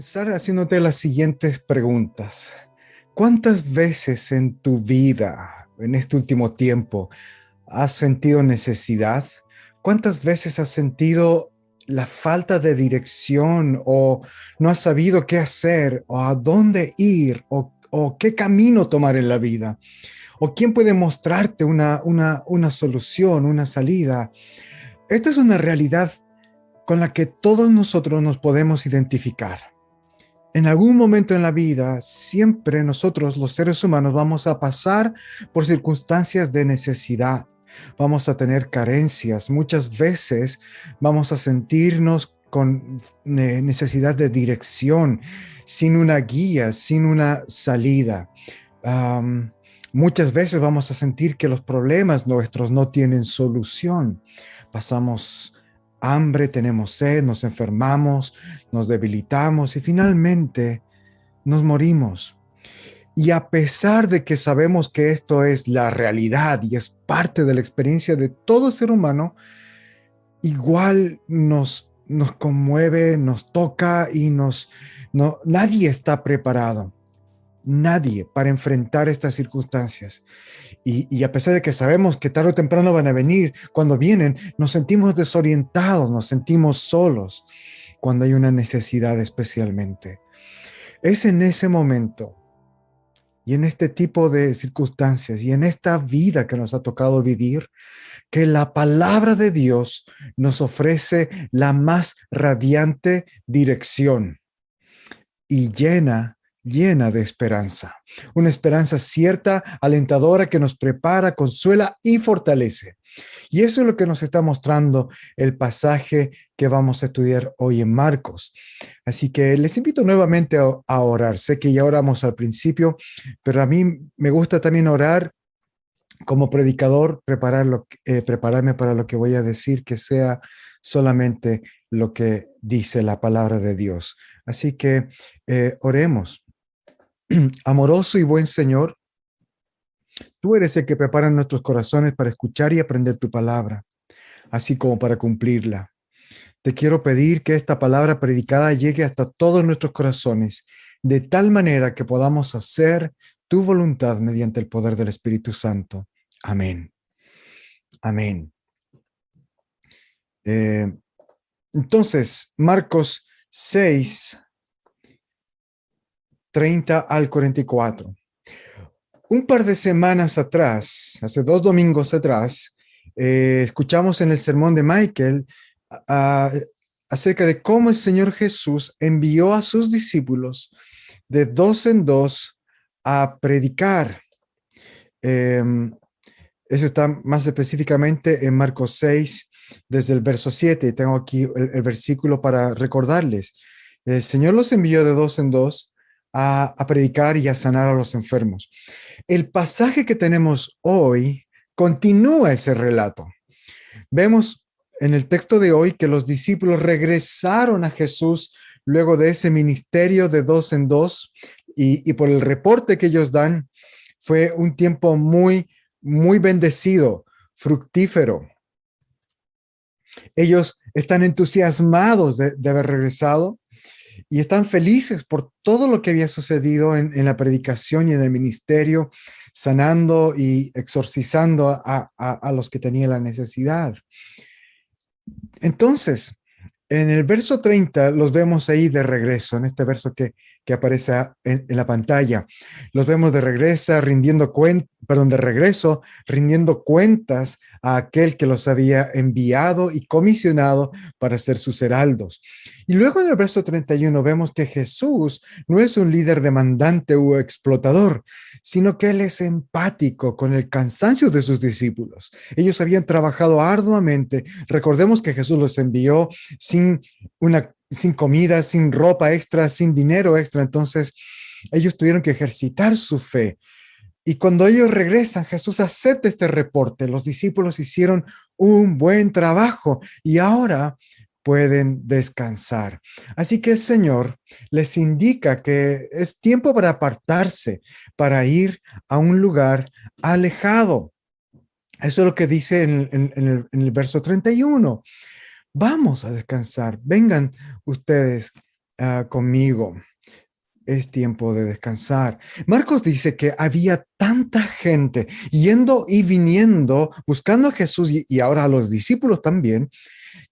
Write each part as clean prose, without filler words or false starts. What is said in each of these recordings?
Comenzar haciéndote las siguientes preguntas. ¿Cuántas veces en tu vida, en este último tiempo, has sentido necesidad? ¿Cuántas veces has sentido la falta de dirección o no has sabido qué hacer o a dónde ir o qué camino tomar en la vida? ¿O quién puede mostrarte una solución, una salida? Esta es una realidad con la que todos nosotros nos podemos identificar. En algún momento en la vida, siempre nosotros, los seres humanos, vamos a pasar por circunstancias de necesidad. Vamos a tener carencias. Muchas veces vamos a sentirnos con necesidad de dirección, sin una guía, sin una salida. Am, Muchas veces vamos a sentir que los problemas nuestros no tienen solución. Pasamos hambre, tenemos sed, nos enfermamos, nos debilitamos y finalmente nos morimos. Y a pesar de que sabemos que esto es la realidad y es parte de la experiencia de todo ser humano, igual nos conmueve, nos toca y nadie está preparado. Nadie para enfrentar estas circunstancias. Y a pesar de que sabemos que tarde o temprano van a venir, cuando vienen nos sentimos desorientados, nos sentimos solos cuando hay una necesidad especialmente. Es en ese momento y en este tipo de circunstancias y en esta vida que nos ha tocado vivir que la palabra de Dios nos ofrece la más radiante dirección y llena de esperanza. Una esperanza cierta, alentadora, que nos prepara, consuela y fortalece. Y eso es lo que nos está mostrando el pasaje que vamos a estudiar hoy en Marcos. Así que les invito nuevamente a orar. Sé que ya oramos al principio, pero a mí me gusta también orar como predicador, prepararme para lo que voy a decir, que sea solamente lo que dice la palabra de Dios. Así que oremos. Amoroso y buen Señor, tú eres el que prepara nuestros corazones para escuchar y aprender tu palabra, así como para cumplirla. Te quiero pedir que esta palabra predicada llegue hasta todos nuestros corazones, de tal manera que podamos hacer tu voluntad mediante el poder del Espíritu Santo. Amén. Amén. Eh, entonces, Marcos 6, 30 al 44. Un par de semanas atrás, hace 2 domingos atrás, escuchamos en el sermón de Michael a- acerca de cómo el Señor Jesús envió a sus discípulos de dos en dos a predicar. Eso está más específicamente en Marcos 6, desde el verso 7. Tengo aquí el versículo para recordarles. El Señor los envió de dos en dos a predicar y a sanar a los enfermos. El pasaje que tenemos hoy continúa ese relato. Vemos en el texto de hoy que los discípulos regresaron a Jesús luego de ese ministerio de dos en dos y por el reporte que ellos dan, fue un tiempo muy bendecido, fructífero. Ellos están entusiasmados de haber regresado y están felices por todo lo que había sucedido en la predicación y en el ministerio, sanando y exorcizando a los que tenían la necesidad. Entonces, en el verso 30 los vemos ahí de regreso, en este verso que aparece en la pantalla. Los vemos de regreso, rindiendo cuentas a aquel que los había enviado y comisionado para ser sus heraldos. Y luego en el verso 31 vemos que Jesús no es un líder demandante o explotador, sino que Él es empático con el cansancio de sus discípulos. Ellos habían trabajado arduamente. Recordemos que Jesús los envió sin comida, sin ropa extra, sin dinero extra. Entonces, ellos tuvieron que ejercitar su fe. Y cuando ellos regresan, Jesús acepta este reporte. Los discípulos hicieron un buen trabajo y ahora pueden descansar. Así que el Señor les indica que es tiempo para apartarse, para ir a un lugar alejado. Eso es lo que dice en el verso 31. Vamos a descansar, vengan ustedes conmigo. Es tiempo de descansar. Marcos dice que había tanta gente yendo y viniendo, buscando a Jesús y ahora a los discípulos también,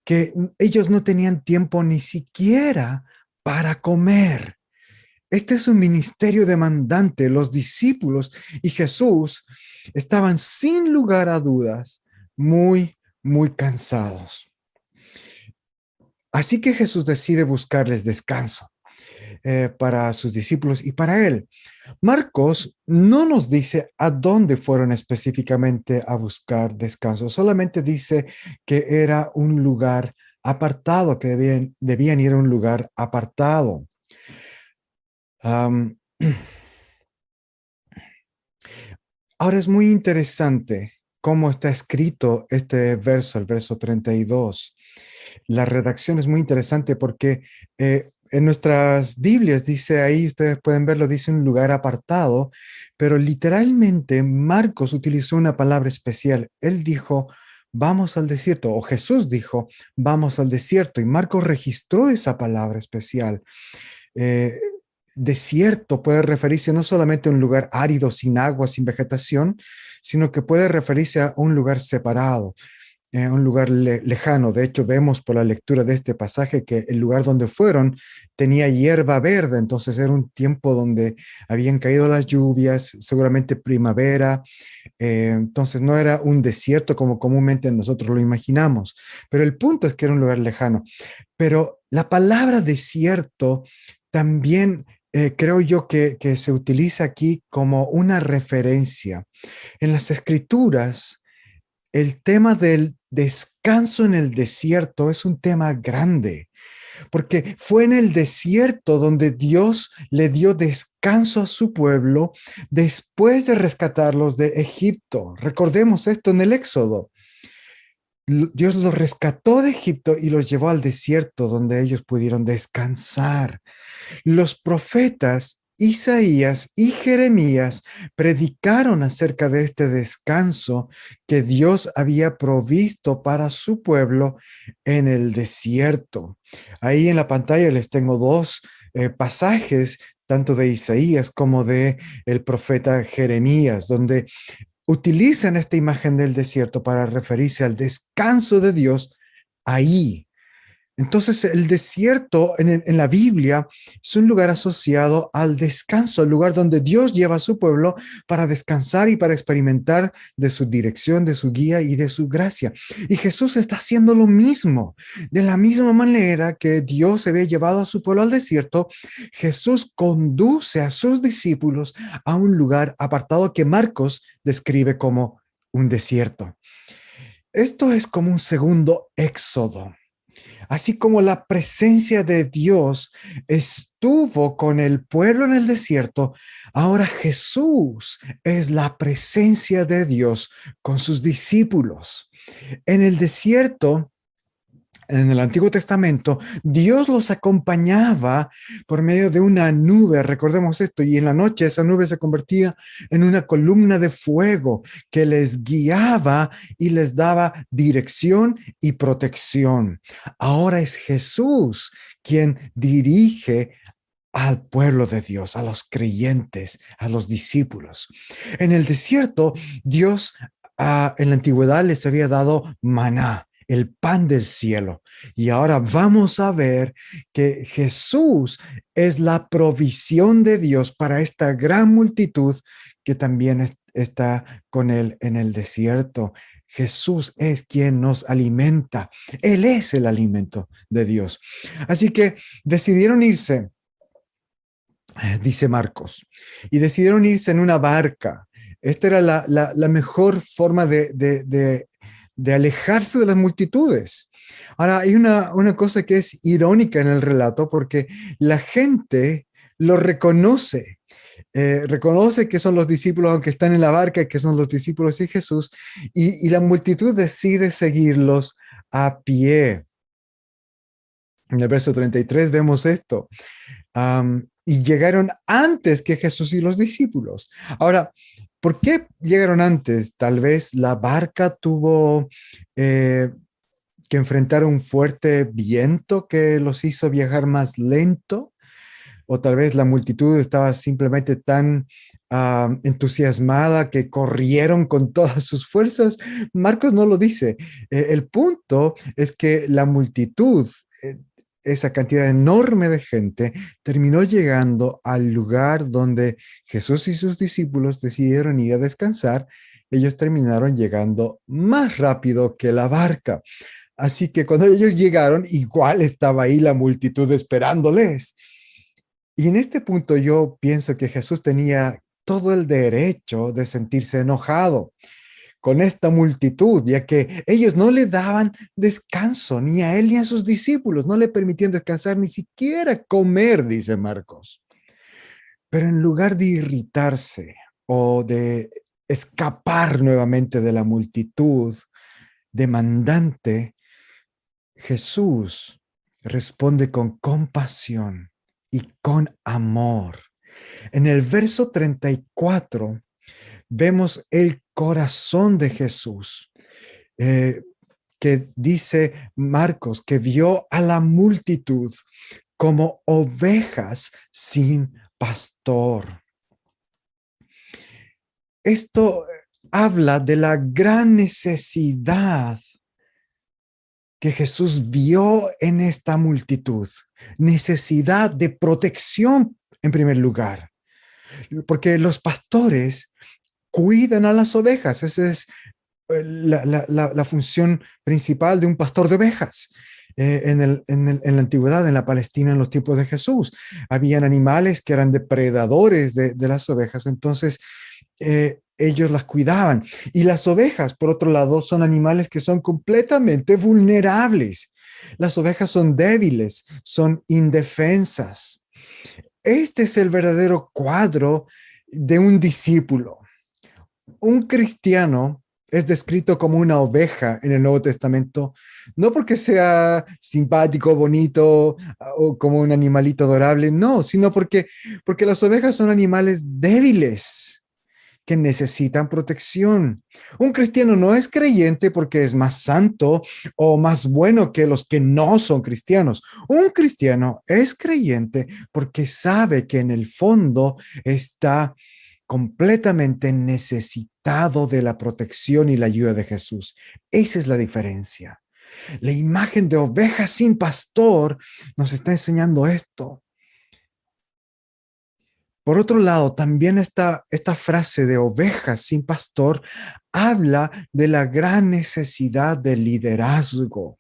que ellos no tenían tiempo ni siquiera para comer. Este es un ministerio demandante. Los discípulos y Jesús estaban sin lugar a dudas muy cansados. Así que Jesús decide buscarles descanso para sus discípulos y para él. Marcos no nos dice a dónde fueron específicamente a buscar descanso, solamente dice que era un lugar apartado, que debían ir a un lugar apartado. Um, Ahora es muy interesante cómo está escrito este verso, el verso 32. La redacción es muy interesante porque en nuestras Biblias dice ahí, ustedes pueden verlo, dice un lugar apartado, pero literalmente Marcos utilizó una palabra especial. Él dijo, vamos al desierto, o Jesús dijo, vamos al desierto, y Marcos registró esa palabra especial. Eh, Desierto puede referirse no solamente a un lugar árido, sin agua, sin vegetación, sino que puede referirse a un lugar separado, un lugar lejano. De hecho, vemos por la lectura de este pasaje que el lugar donde fueron tenía hierba verde, entonces era un tiempo donde habían caído las lluvias, seguramente primavera, entonces no era un desierto como comúnmente nosotros lo imaginamos, pero el punto es que era un lugar lejano. Pero la palabra desierto también creo yo que se utiliza aquí como una referencia. En las escrituras, el tema del descanso en el desierto es un tema grande, porque fue en el desierto donde Dios le dio descanso a su pueblo después de rescatarlos de Egipto. Recordemos esto en el Éxodo. Dios los rescató de Egipto y los llevó al desierto donde ellos pudieron descansar. Los profetas Isaías y Jeremías predicaron acerca de este descanso que Dios había provisto para su pueblo en el desierto. Ahí en la pantalla les tengo dos pasajes, tanto de Isaías como de el profeta Jeremías, donde utilizan esta imagen del desierto para referirse al descanso de Dios ahí. Entonces, el desierto en la Biblia es un lugar asociado al descanso, el lugar donde Dios lleva a su pueblo para descansar y para experimentar de su dirección, de su guía y de su gracia. Y Jesús está haciendo lo mismo. De la misma manera que Dios había llevado a su pueblo al desierto, Jesús conduce a sus discípulos a un lugar apartado que Marcos describe como un desierto. Esto es como un segundo éxodo. Así como la presencia de Dios estuvo con el pueblo en el desierto, ahora Jesús es la presencia de Dios con sus discípulos. En el desierto, en el Antiguo Testamento, Dios los acompañaba por medio de una nube, recordemos esto, y en la noche esa nube se convertía en una columna de fuego que les guiaba y les daba dirección y protección. Ahora es Jesús quien dirige al pueblo de Dios, a los creyentes, a los discípulos. En el desierto, Dios en la antigüedad les había dado maná, el pan del cielo. Y ahora vamos a ver que Jesús es la provisión de Dios para esta gran multitud que también está con él en el desierto. Jesús es quien nos alimenta. Él es el alimento de Dios. Así que decidieron irse, dice Marcos, y decidieron irse en una barca. Esta era la mejor forma de alejarse de las multitudes. Ahora, hay una cosa que es irónica en el relato porque la gente lo reconoce. Reconoce que son los discípulos, aunque están en la barca, que son los discípulos de Jesús, y la multitud decide seguirlos a pie. En el verso 33 vemos esto. Y llegaron antes que Jesús y los discípulos. Ahora, ¿por qué llegaron antes? Tal vez la barca tuvo que enfrentaron un fuerte viento que los hizo viajar más lento, o tal vez la multitud estaba simplemente tan entusiasmada que corrieron con todas sus fuerzas. Marcos no lo dice. El punto es que la multitud, esa cantidad enorme de gente, terminó llegando al lugar donde Jesús y sus discípulos decidieron ir a descansar. Ellos terminaron llegando más rápido que la barca. Así que cuando ellos llegaron, igual estaba ahí la multitud esperándoles. Y en este punto yo pienso que Jesús tenía todo el derecho de sentirse enojado con esta multitud, ya que ellos no le daban descanso ni a él ni a sus discípulos, no le permitían descansar, ni siquiera comer, dice Marcos. Pero en lugar de irritarse o de escapar nuevamente de la multitud demandante, Jesús responde con compasión y con amor. En el verso 34 vemos el corazón de Jesús, eh, que dice Marcos, que vio a la multitud como ovejas sin pastor. Esto habla de la gran necesidad que Jesús vio en esta multitud, necesidad de protección en primer lugar, porque los pastores cuidan a las ovejas. Esa es la función principal de un pastor de ovejas. En la antigüedad, en la Palestina, en los tiempos de Jesús, habían animales que eran depredadores de las ovejas, entonces ellos las cuidaban. Y las ovejas, por otro lado, son animales que son completamente vulnerables. Las ovejas son débiles, son indefensas. Este es el verdadero cuadro de un discípulo. Un cristiano es descrito como una oveja en el Nuevo Testamento, no porque sea simpático, bonito o como un animalito adorable, no, sino porque las ovejas son animales débiles que necesitan protección. Un cristiano no es creyente porque es más santo o más bueno que los que no son cristianos. Un cristiano es creyente porque sabe que en el fondo está completamente necesitado de la protección y la ayuda de Jesús. Esa es la diferencia. La imagen de oveja sin pastor nos está enseñando esto. Por otro lado, también esta frase de ovejas sin pastor habla de la gran necesidad de liderazgo.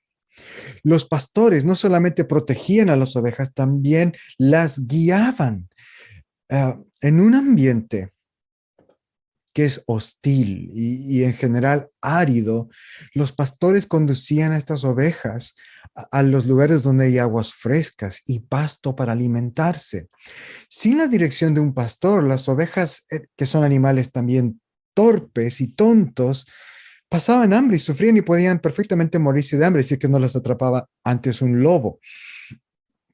Los pastores no solamente protegían a las ovejas, también las guiaban. En un ambiente que es hostil y en general árido, los pastores conducían a estas ovejas a los lugares donde hay aguas frescas y pasto para alimentarse. Sin la dirección de un pastor, las ovejas, que son animales también torpes y tontos, pasaban hambre y sufrían y podían perfectamente morirse de hambre si es que no las atrapaba antes un lobo.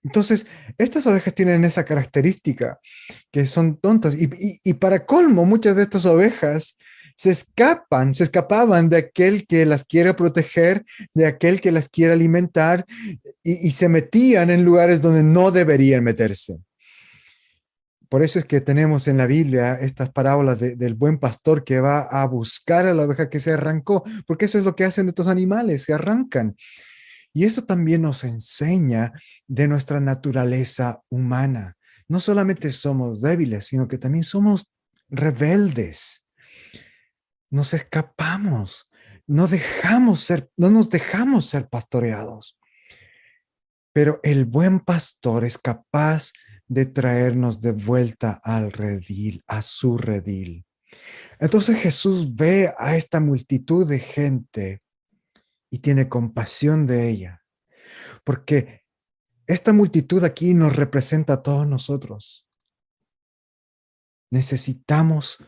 Entonces, estas ovejas tienen esa característica, que son tontas. Y para colmo, muchas de estas ovejas se escapaban de aquel que las quiere proteger, de aquel que las quiere alimentar, y se metían en lugares donde no deberían meterse. Por eso es que tenemos en la Biblia estas parábolas del buen pastor que va a buscar a la oveja que se arrancó, porque eso es lo que hacen estos animales, se arrancan. Y eso también nos enseña de nuestra naturaleza humana. No solamente somos débiles, sino que también somos rebeldes. Nos escapamos, no nos dejamos ser pastoreados. Pero el buen pastor es capaz de traernos de vuelta al redil, a su redil. Entonces Jesús ve a esta multitud de gente y tiene compasión de ella, porque esta multitud aquí nos representa a todos nosotros. Necesitamos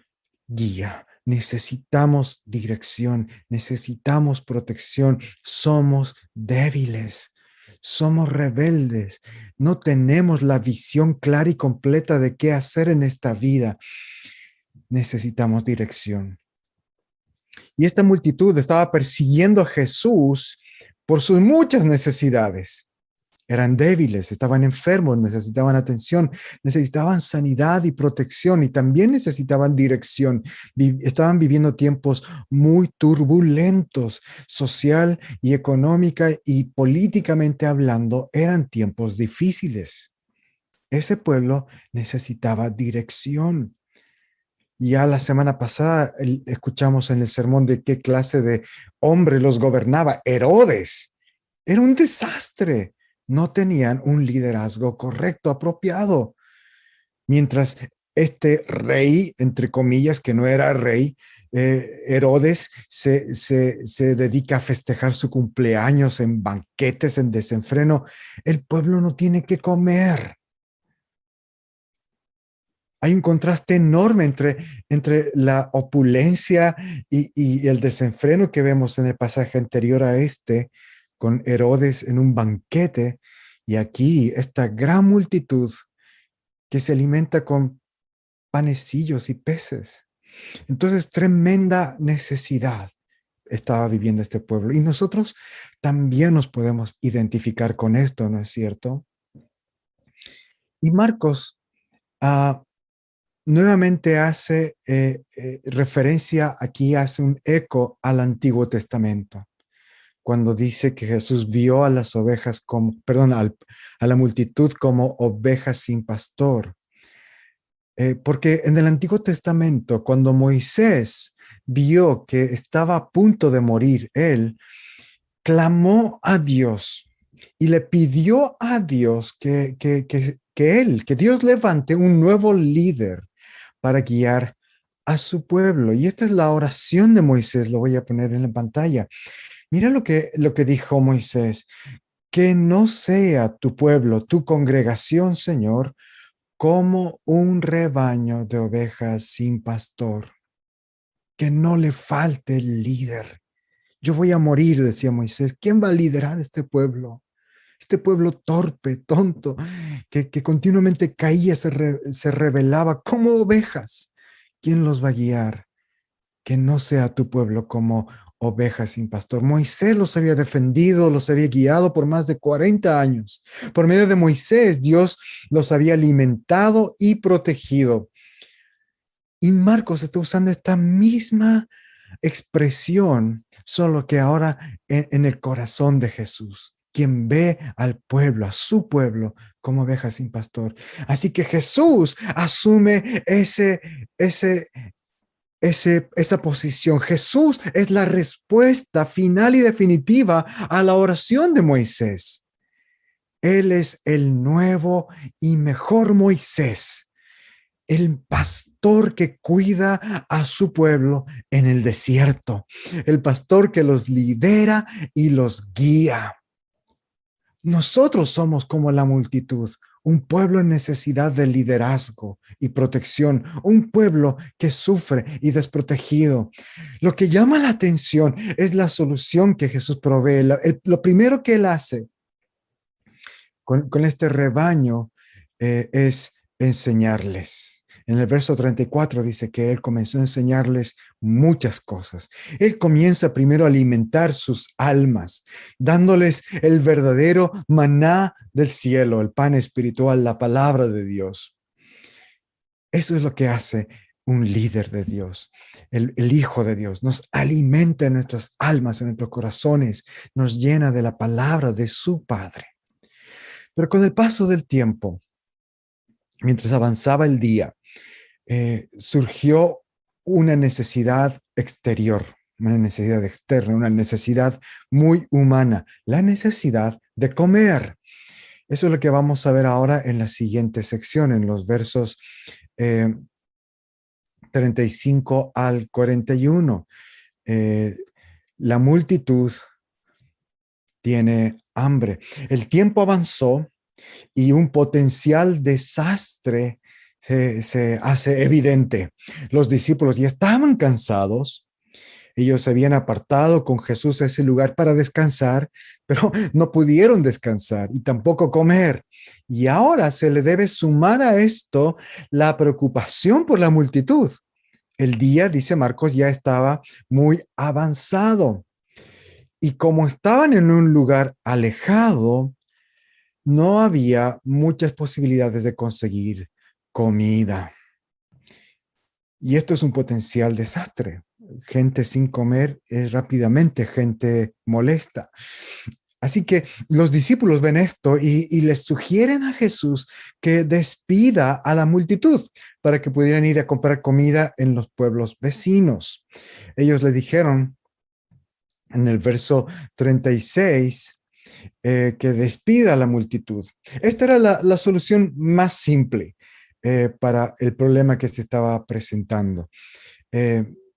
guía, necesitamos dirección, necesitamos protección. Somos débiles, somos rebeldes, no tenemos la visión clara y completa de qué hacer en esta vida. Necesitamos dirección. Y esta multitud estaba persiguiendo a Jesús por sus muchas necesidades. Eran débiles, estaban enfermos, necesitaban atención, necesitaban sanidad y protección y también necesitaban dirección. Estaban viviendo tiempos muy turbulentos, social y económica y políticamente hablando, eran tiempos difíciles. Ese pueblo necesitaba dirección. Ya la semana pasada escuchamos en el sermón de qué clase de hombre los gobernaba. Herodes. Era un desastre. No tenían un liderazgo correcto, apropiado. Mientras este rey, entre comillas, que no era rey, Herodes se dedica a festejar su cumpleaños en banquetes, en desenfreno, el pueblo no tiene que comer. Hay un contraste enorme entre la opulencia y el desenfreno que vemos en el pasaje anterior a este, con Herodes en un banquete, y aquí esta gran multitud que se alimenta con panecillos y peces. Entonces, tremenda necesidad estaba viviendo este pueblo. Y nosotros también nos podemos identificar con esto, ¿no es cierto? Y Marcos, ah, nuevamente hace referencia, aquí hace un eco al Antiguo Testamento, cuando dice que Jesús vio a las ovejas como, perdón, a la multitud como ovejas sin pastor. Porque en el Antiguo Testamento, cuando Moisés vio que estaba a punto de morir, él clamó a Dios y le pidió a Dios que Dios levante un nuevo líder para guiar a su pueblo. Y esta es la oración de Moisés, lo voy a poner en la pantalla. Mira lo que dijo Moisés, que no sea tu pueblo, tu congregación, Señor, como un rebaño de ovejas sin pastor, que no le falte el líder. Yo voy a morir, decía Moisés. ¿Quién va a liderar este pueblo? Este pueblo torpe, tonto, que continuamente caía, se rebelaba como ovejas. ¿Quién los va a guiar? Que no sea tu pueblo como ovejas sin pastor. Moisés los había defendido, los había guiado por más de 40 años. Por medio de Moisés, Dios los había alimentado y protegido. Y Marcos está usando esta misma expresión, solo que ahora en el corazón de Jesús, quien ve al pueblo, a su pueblo, como ovejas sin pastor. Así que Jesús asume esa posición. Jesús es la respuesta final y definitiva a la oración de Moisés. Él es el nuevo y mejor Moisés, el pastor que cuida a su pueblo en el desierto, el pastor que los lidera y los guía. Nosotros somos como la multitud, un pueblo en necesidad de liderazgo y protección, un pueblo que sufre y desprotegido. Lo que llama la atención es la solución que Jesús provee. Lo primero que él hace con este rebaño es enseñarles. En el verso 34 dice que él comenzó a enseñarles muchas cosas. Él comienza primero a alimentar sus almas, dándoles el verdadero maná del cielo, el pan espiritual, la palabra de Dios. Eso es lo que hace un líder de Dios, el Hijo de Dios. Nos alimenta en nuestras almas, en nuestros corazones, nos llena de la palabra de su Padre. Pero con el paso del tiempo, mientras avanzaba el día, surgió una necesidad exterior, una necesidad externa, una necesidad muy humana, la necesidad de comer. Eso es lo que vamos a ver ahora en la siguiente sección, en los versos 35 al 41. La multitud tiene hambre. El tiempo avanzó y un potencial desastre se hace evidente. Los discípulos ya estaban cansados. Ellos se habían apartado con Jesús a ese lugar para descansar, pero no pudieron descansar y tampoco comer. Y ahora se le debe sumar a esto la preocupación por la multitud. El día, dice Marcos, ya estaba muy avanzado. Y como estaban en un lugar alejado, no había muchas posibilidades de conseguir comida. Y esto es un potencial desastre. Gente sin comer es rápidamente gente molesta. Así que los discípulos ven esto y les sugieren a Jesús que despida a la multitud para que pudieran ir a comprar comida en los pueblos vecinos. Ellos le dijeron en el verso 36 que despida a la multitud. Esta era la solución más simple para el problema que se estaba presentando.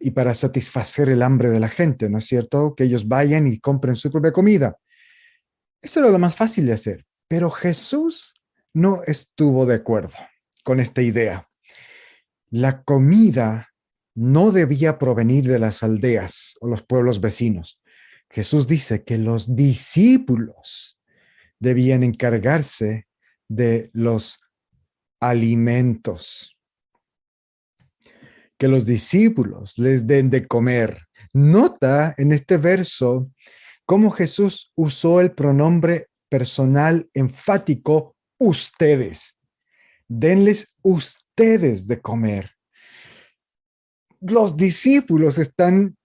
Y para satisfacer el hambre de la gente, ¿no es cierto? Que ellos vayan y compren su propia comida. Eso era lo más fácil de hacer, pero Jesús no estuvo de acuerdo con esta idea. La comida no debía provenir de las aldeas o los pueblos vecinos. Jesús dice que los discípulos debían encargarse de los alimentos, que los discípulos les den de comer. Nota en este verso cómo Jesús usó el pronombre personal enfático ustedes. Denles ustedes de comer. Los discípulos están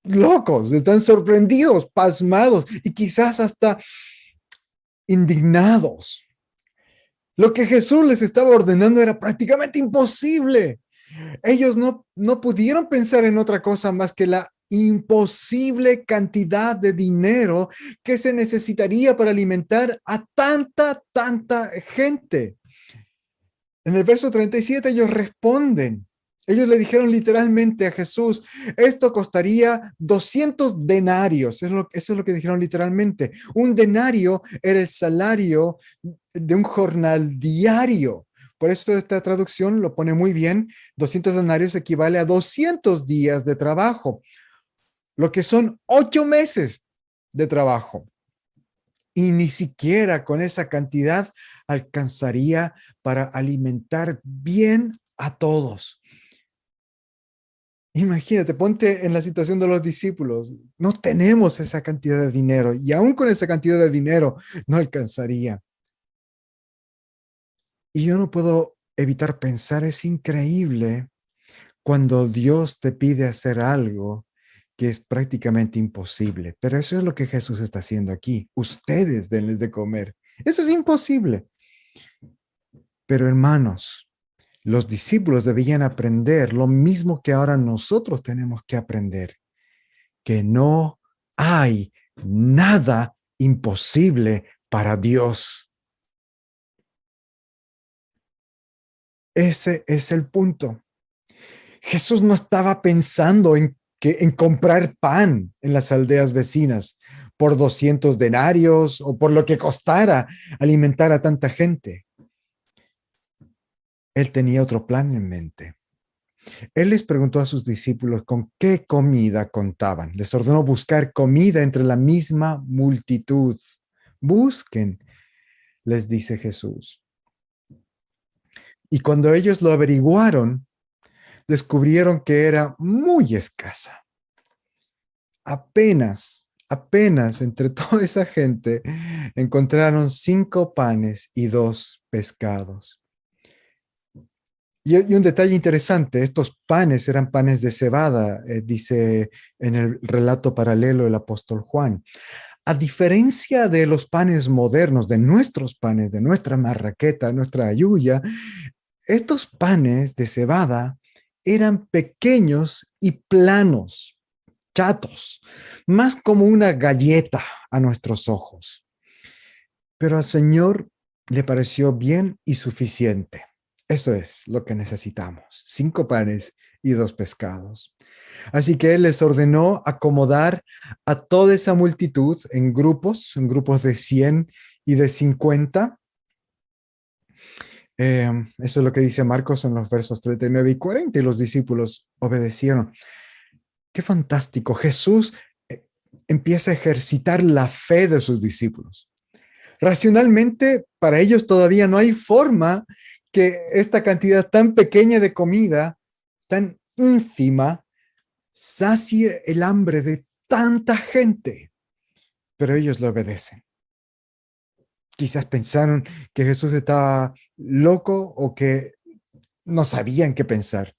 locos, están sorprendidos, pasmados y quizás hasta indignados. Lo que Jesús les estaba ordenando era prácticamente imposible. Ellos no pudieron pensar en otra cosa más que la imposible cantidad de dinero que se necesitaría para alimentar a tanta gente. En el verso 37 ellos responden. Ellos le dijeron literalmente a Jesús, esto costaría 200 denarios. Eso es lo que dijeron literalmente. Un denario era el salario de un jornal diario. Por eso esta traducción lo pone muy bien. 200 denarios equivale a 200 días de trabajo, lo que son 8 meses de trabajo. Y ni siquiera con esa cantidad alcanzaría para alimentar bien a todos. Imagínate, ponte en la situación de los discípulos. No tenemos esa cantidad de dinero y aún con esa cantidad de dinero no alcanzaría. Y yo no puedo evitar pensar, es increíble cuando Dios te pide hacer algo que es prácticamente imposible. Pero eso es lo que Jesús está haciendo aquí. Ustedes denles de comer. Eso es imposible. Pero hermanos, los discípulos debían aprender lo mismo que ahora nosotros tenemos que aprender, que no hay nada imposible para Dios. Ese es el punto. Jesús no estaba pensando en comprar pan en las aldeas vecinas por 200 denarios o por lo que costara alimentar a tanta gente. Él tenía otro plan en mente. Él les preguntó a sus discípulos con qué comida contaban. Les ordenó buscar comida entre la misma multitud. Busquen, les dice Jesús. Y cuando ellos lo averiguaron, descubrieron que era muy escasa. Apenas entre toda esa gente encontraron 5 panes y 2 pescados. Y un detalle interesante, estos panes eran panes de cebada, dice en el relato paralelo el apóstol Juan. A diferencia de los panes modernos, de nuestros panes, de nuestra marraqueta, nuestra ayuya, estos panes de cebada eran pequeños y planos, chatos, más como una galleta a nuestros ojos. Pero al Señor le pareció bien y suficiente. Eso es lo que necesitamos, 5 panes y 2 pescados. Así que Él les ordenó acomodar a toda esa multitud en grupos de 100 y de 50. Eso es lo que dice Marcos en los versos 39 y 40, y los discípulos obedecieron. Qué fantástico. Jesús empieza a ejercitar la fe de sus discípulos. Racionalmente, para ellos todavía no hay forma que esta cantidad tan pequeña de comida, tan ínfima, sacie el hambre de tanta gente. pero ellos le obedecen. Quizás pensaron que Jesús estaba loco o que no sabían qué pensar,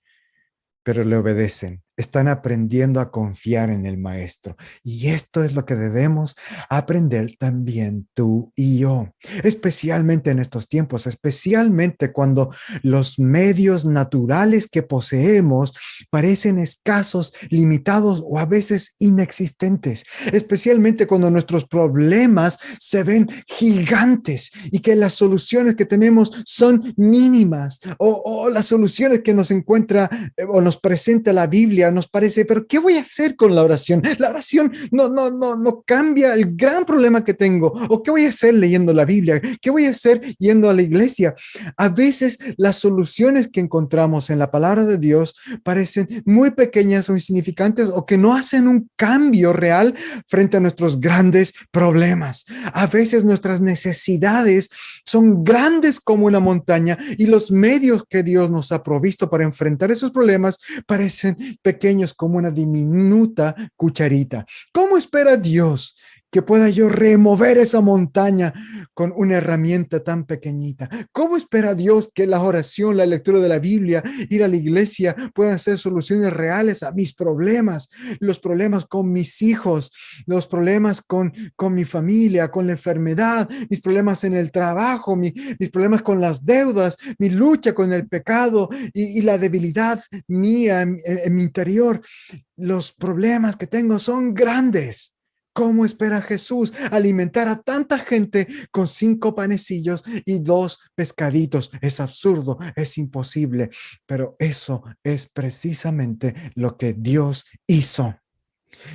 pero le obedecen. Están aprendiendo a confiar en el Maestro. Y esto es lo que debemos aprender también tú y yo, especialmente en estos tiempos, especialmente cuando los medios naturales que poseemos parecen escasos, limitados o a veces inexistentes, especialmente cuando nuestros problemas se ven gigantes y que las soluciones que tenemos son mínimas o las soluciones que nos encuentra o nos presenta la Biblia nos parece, pero ¿qué voy a hacer con la oración? La oración no cambia el gran problema que tengo. ¿O qué voy a hacer leyendo la Biblia? ¿Qué voy a hacer yendo a la iglesia? A veces las soluciones que encontramos en la palabra de Dios parecen muy pequeñas o insignificantes o que no hacen un cambio real frente a nuestros grandes problemas. A veces nuestras necesidades son grandes como una montaña y los medios que Dios nos ha provisto para enfrentar esos problemas parecen pequeños como una diminuta cucharita. ¿Cómo espera Dios que pueda yo remover esa montaña con una herramienta tan pequeñita? ¿Cómo espera Dios que la oración, la lectura de la Biblia, ir a la iglesia puedan ser soluciones reales a mis problemas, los problemas con mis hijos, los problemas con mi familia, con la enfermedad, mis problemas en el trabajo, mis problemas con las deudas, mi lucha con el pecado y la debilidad mía en mi interior? Los problemas que tengo son grandes. ¿Cómo espera Jesús alimentar a tanta gente con 5 panecillos y 2 pescaditos? Es absurdo, es imposible, pero eso es precisamente lo que Dios hizo.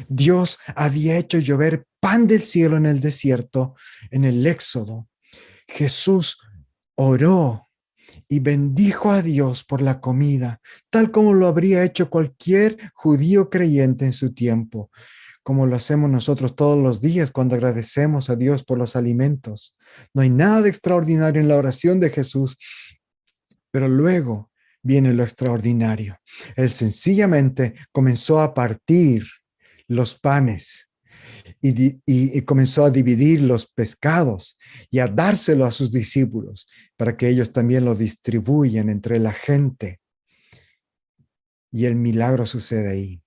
Dios había hecho llover pan del cielo en el desierto, en el Éxodo. Jesús oró y bendijo a Dios por la comida, tal como lo habría hecho cualquier judío creyente en su tiempo, como lo hacemos nosotros todos los días cuando agradecemos a Dios por los alimentos. No hay nada de extraordinario en la oración de Jesús, pero luego viene lo extraordinario. Él sencillamente comenzó a partir los panes y comenzó a dividir los pescados y a dárselo a sus discípulos para que ellos también lo distribuyan entre la gente. Y el milagro sucede ahí.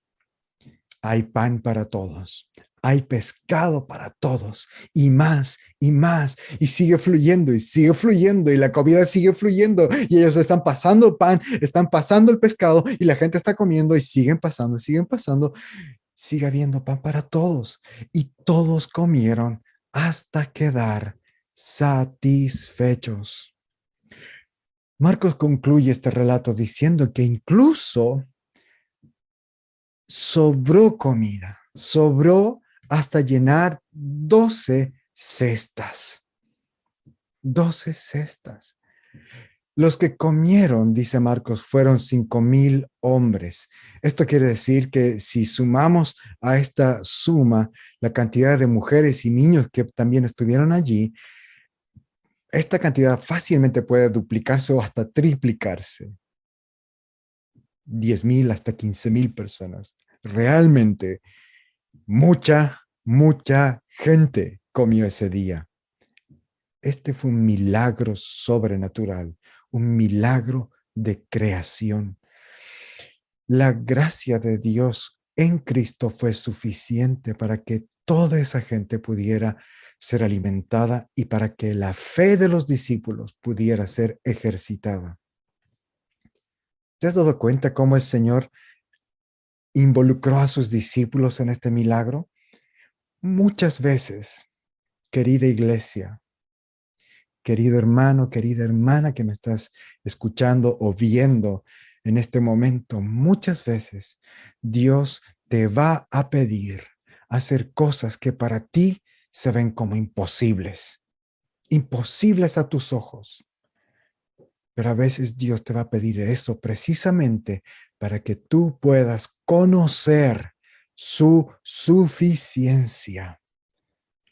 Hay pan para todos. Hay pescado para todos y más y más y sigue fluyendo y la comida sigue fluyendo y ellos están pasando el pan, están pasando el pescado y la gente está comiendo y siguen pasando, sigue habiendo pan para todos. Y todos comieron hasta quedar satisfechos. Marcos concluye este relato diciendo que incluso sobró comida, sobró hasta llenar 12 cestas. 12 cestas. Los que comieron, dice Marcos, fueron 5,000 hombres. Esto quiere decir que si sumamos a esta suma la cantidad de mujeres y niños que también estuvieron allí, esta cantidad fácilmente puede duplicarse o hasta triplicarse. 10,000 hasta 15,000 personas. Realmente mucha gente comió ese día. Este fue un milagro sobrenatural, un milagro de creación. La gracia de Dios en Cristo fue suficiente para que toda esa gente pudiera ser alimentada y para que la fe de los discípulos pudiera ser ejercitada. ¿Te has dado cuenta cómo el Señor involucró a sus discípulos en este milagro? Muchas veces, querida iglesia, querido hermano, querida hermana que me estás escuchando o viendo en este momento, muchas veces Dios te va a pedir hacer cosas que para ti se ven como imposibles, imposibles a tus ojos. Pero a veces Dios te va a pedir eso precisamente para que tú puedas conocer su suficiencia,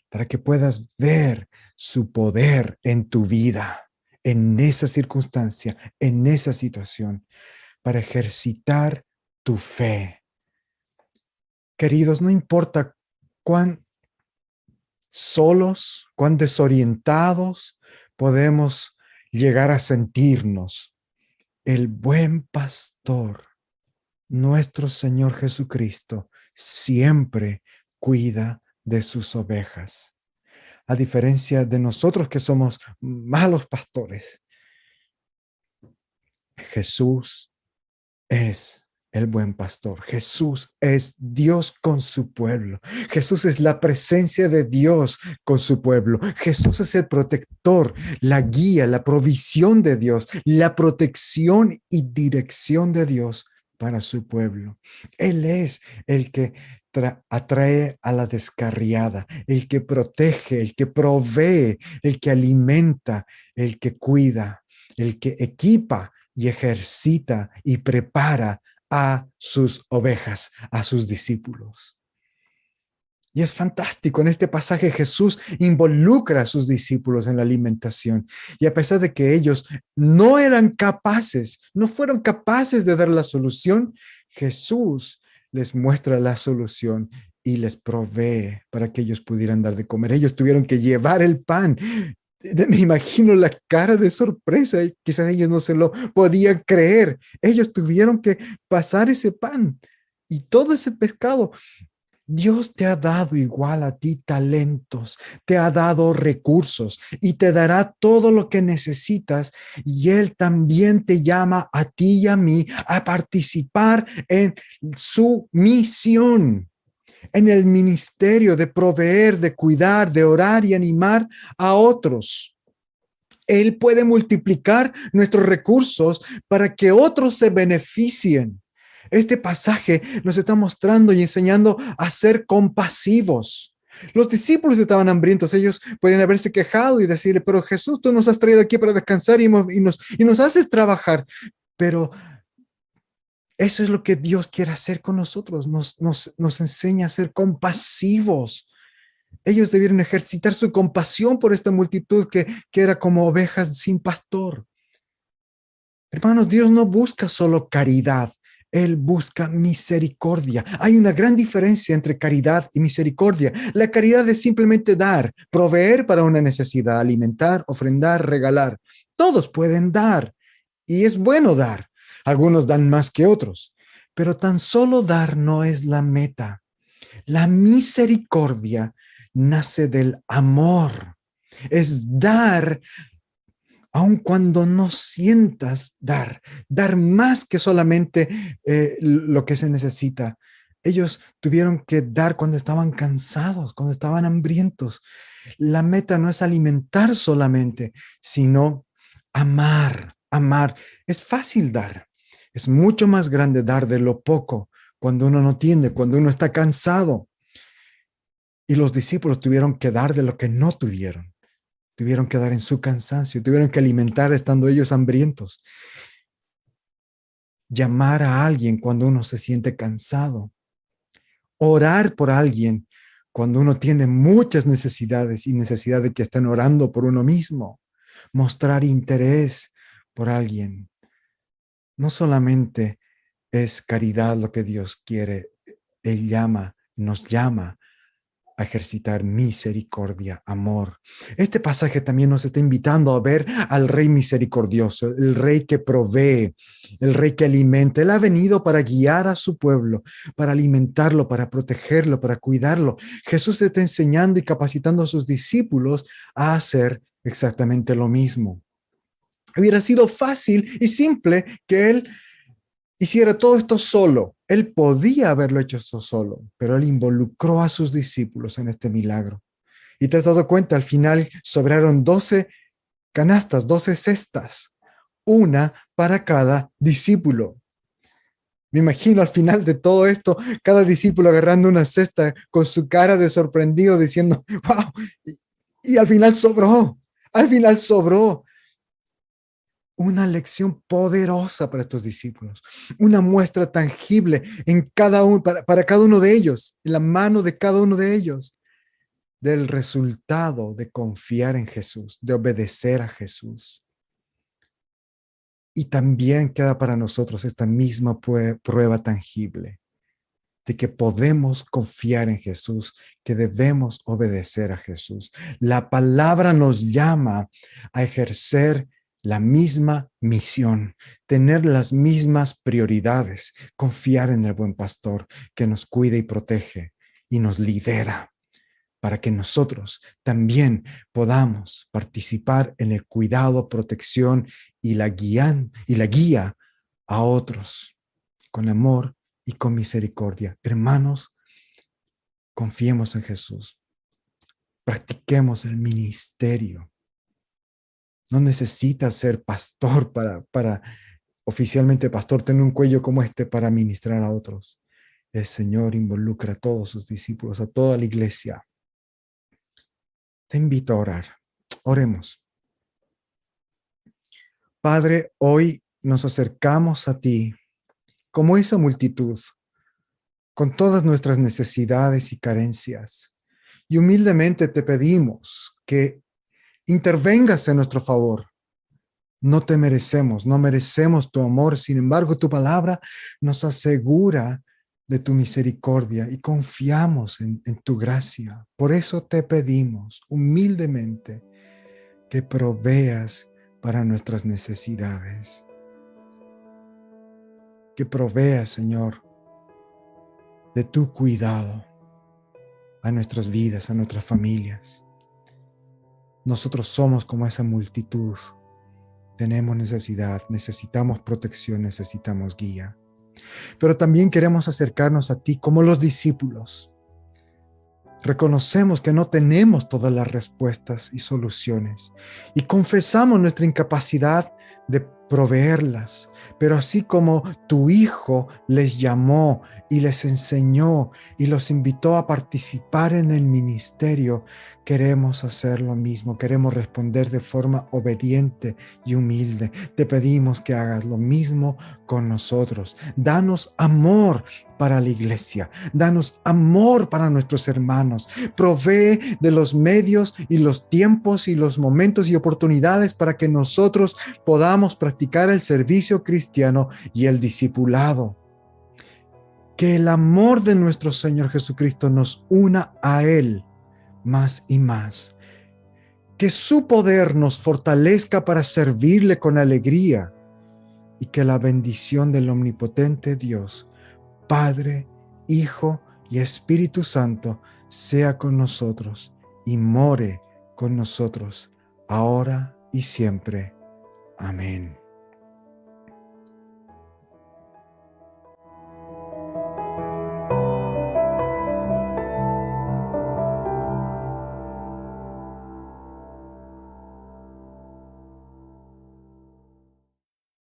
para que puedas ver su poder en tu vida, en esa circunstancia, en esa situación, para ejercitar tu fe. Queridos, no importa cuán solos, cuán desorientados podemos llegar a sentirnos. El buen pastor, nuestro Señor Jesucristo, siempre cuida de sus ovejas. A diferencia de nosotros que somos malos pastores, Jesús es el buen pastor. Jesús es Dios con su pueblo. Jesús es la presencia de Dios con su pueblo. Jesús es el protector, la guía, la provisión de Dios, la protección y dirección de Dios para su pueblo. Él es el que atrae a la descarriada, el que protege, el que provee, el que alimenta, el que cuida, el que equipa y ejercita y prepara a sus ovejas, a sus discípulos. Y es fantástico, en este pasaje Jesús involucra a sus discípulos en la alimentación. Y a pesar de que ellos no eran capaces, no fueron capaces de dar la solución, Jesús les muestra la solución y les provee para que ellos pudieran dar de comer. Ellos tuvieron que llevar el pan. Me imagino la cara de sorpresa y quizás ellos no se lo podían creer. Ellos tuvieron que pasar ese pan y todo ese pescado. Dios te ha dado igual a ti talentos, te ha dado recursos y te dará todo lo que necesitas. Y Él también te llama a ti y a mí a participar en su misión, en el ministerio de proveer, de cuidar, de orar y animar a otros. Él puede multiplicar nuestros recursos para que otros se beneficien. Este pasaje nos está mostrando y enseñando a ser compasivos. Los discípulos estaban hambrientos, ellos pueden haberse quejado y decirle, pero Jesús, tú nos has traído aquí para descansar y nos haces trabajar. Pero eso es lo que Dios quiere hacer con nosotros, nos enseña a ser compasivos. Ellos debieron ejercitar su compasión por esta multitud que era como ovejas sin pastor. Hermanos, Dios no busca solo caridad, Él busca misericordia. Hay una gran diferencia entre caridad y misericordia. La caridad es simplemente dar, proveer para una necesidad, alimentar, ofrendar, regalar. Todos pueden dar y es bueno dar. Algunos dan más que otros, pero tan solo dar no es la meta. La misericordia nace del amor. Es dar aun cuando no sientas dar más que solamente lo que se necesita. Ellos tuvieron que dar cuando estaban cansados, cuando estaban hambrientos. La meta no es alimentar solamente, sino amar, amar. Es fácil dar. Es mucho más grande dar de lo poco cuando uno no tiene, cuando uno está cansado. Y los discípulos tuvieron que dar de lo que no tuvieron. Tuvieron que dar en su cansancio, tuvieron que alimentar estando ellos hambrientos. Llamar a alguien cuando uno se siente cansado. Orar por alguien cuando uno tiene muchas necesidades y necesidad de que estén orando por uno mismo. Mostrar interés por alguien. No solamente es caridad lo que Dios quiere. Él nos llama a ejercitar misericordia, amor. Este pasaje también nos está invitando a ver al Rey misericordioso, el Rey que provee, el Rey que alimenta. Él ha venido para guiar a su pueblo, para alimentarlo, para protegerlo, para cuidarlo. Jesús está enseñando y capacitando a sus discípulos a hacer exactamente lo mismo. Hubiera sido fácil y simple que Él hiciera todo esto solo. Él podía haberlo hecho esto solo, pero él involucró a sus discípulos en este milagro. Y te has dado cuenta, al final sobraron 12 canastas, 12 cestas, una para cada discípulo. Me imagino al final de todo esto, cada discípulo agarrando una cesta con su cara de sorprendido diciendo, wow, y al final sobró. Una lección poderosa para estos discípulos, una muestra tangible en cada uno, para cada uno de ellos, en la mano de cada uno de ellos, del resultado de confiar en Jesús, de obedecer a Jesús. Y también queda para nosotros esta misma prueba tangible de que podemos confiar en Jesús, que debemos obedecer a Jesús. La palabra nos llama a ejercer la misma misión, tener las mismas prioridades, confiar en el buen pastor que nos cuida y protege y nos lidera, para que nosotros también podamos participar en el cuidado, protección y la guía a otros con amor y con misericordia. Hermanos, confiemos en Jesús. Practiquemos el ministerio. No necesitas ser pastor para oficialmente pastor, tener un cuello como este para ministrar a otros. El Señor involucra a todos sus discípulos, a toda la iglesia. Te invito a orar. Oremos. Padre, hoy nos acercamos a ti como esa multitud, con todas nuestras necesidades y carencias. Y humildemente te pedimos que intervengas en nuestro favor. No te merecemos, no merecemos tu amor. Sin embargo, tu palabra nos asegura de tu misericordia y confiamos en tu gracia. Por eso te pedimos humildemente que proveas para nuestras necesidades. Que proveas, Señor, de tu cuidado a nuestras vidas, a nuestras familias. Nosotros somos como esa multitud. Tenemos necesidad, necesitamos protección, necesitamos guía. Pero también queremos acercarnos a ti como los discípulos. Reconocemos que no tenemos todas las respuestas y soluciones y confesamos nuestra incapacidad de proveerlas. Pero así como tu Hijo les llamó y les enseñó y los invitó a participar en el ministerio, queremos hacer lo mismo. Queremos responder de forma obediente y humilde. Te pedimos que hagas lo mismo con nosotros. Danos amor para la iglesia. Danos amor para nuestros hermanos. Provee de los medios y los tiempos y los momentos y oportunidades para que nosotros podamos practicar el servicio cristiano y el discipulado. Que el amor de nuestro Señor Jesucristo nos una a Él más y más. Que su poder nos fortalezca para servirle con alegría y que la bendición del omnipotente Dios, Padre, Hijo y Espíritu Santo, sea con nosotros y more con nosotros, ahora y siempre. Amén.